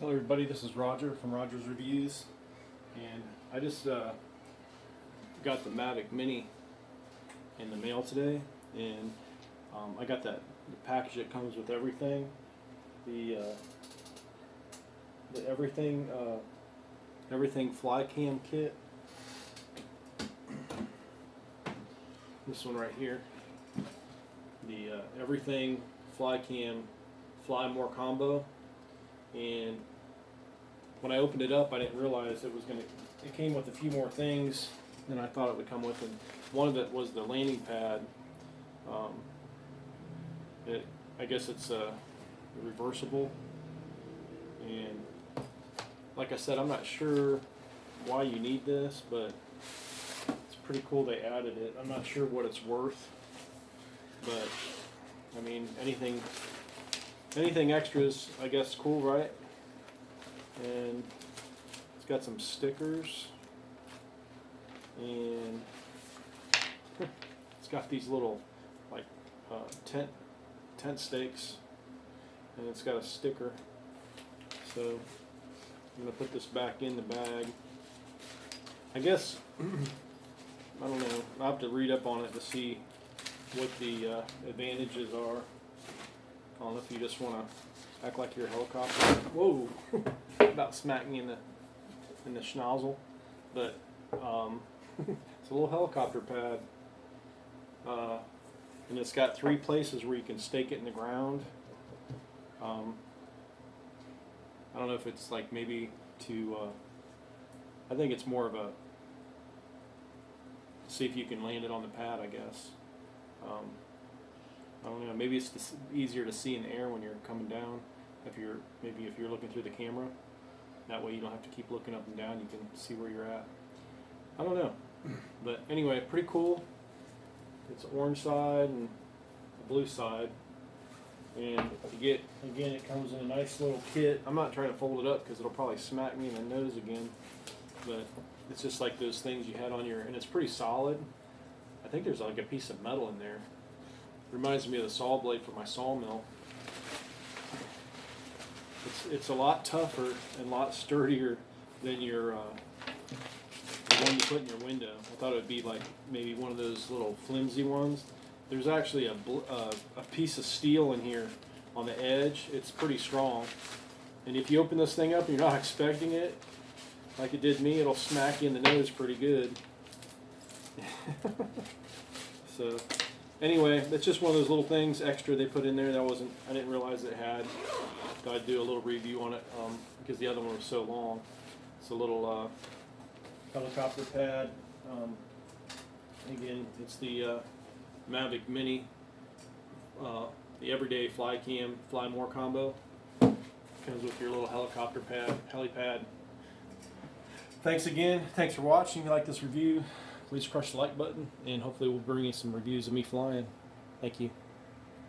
Hello everybody, this is Roger from Roger's Reviews, and I just got the MAVIC Mini in the mail today, and I got the package that comes with everything, the everything fly cam kit. This one right here, the everything fly cam fly more combo. And when I opened it up, I didn't realize it came with a few more things than I thought it would come with, and one of it was the landing pad. I guess it's reversible, and like I said, I'm not sure why you need this, but it's pretty cool they added it. I'm not sure what it's worth, but I mean, anything extras, I guess, cool, right? And it's got some stickers, and it's got these little like tent stakes, and it's got a sticker. So I'm gonna put this back in the bag. I guess I don't know. I'll have to read up on it to see what the advantages are. I don't know if you just want to act like you're a helicopter. Whoa! About smacked me in the schnozzle. But it's a little helicopter pad, and it's got 3 places where you can stake it in the ground. I don't know if it's like maybe to. I think it's more of a see if you can land it on the pad, I guess. I don't know. Maybe it's just easier to see in the air when you're coming down. If you're looking through the camera, that way you don't have to keep looking up and down. You can see where you're at. I don't know, but anyway, pretty cool. It's orange side and the blue side, and you get again. It comes in a nice little kit. I'm not trying to fold it up because it'll probably smack me in the nose again. But it's just like those things you had on your, and it's pretty solid. I think there's like a piece of metal in there. Reminds me of the saw blade for my sawmill. It's a lot tougher and a lot sturdier than the one you put in your window. I thought it would be like maybe one of those little flimsy ones. There's actually a piece of steel in here on the edge. It's pretty strong, and if you open this thing up and you're not expecting it, like it did me, it'll smack you in the nose pretty good. So anyway, that's just one of those little things extra they put in there that I didn't realize it had. Thought I'd do a little review on it because the other one was so long. It's a little helicopter pad. Again, it's the MAVIC Mini, the everyday fly cam fly more combo. Comes with your little helicopter pad, helipad. Thanks again. Thanks for watching. If you like this review, please crush the like button, and hopefully we'll bring you some reviews of me flying. Thank you.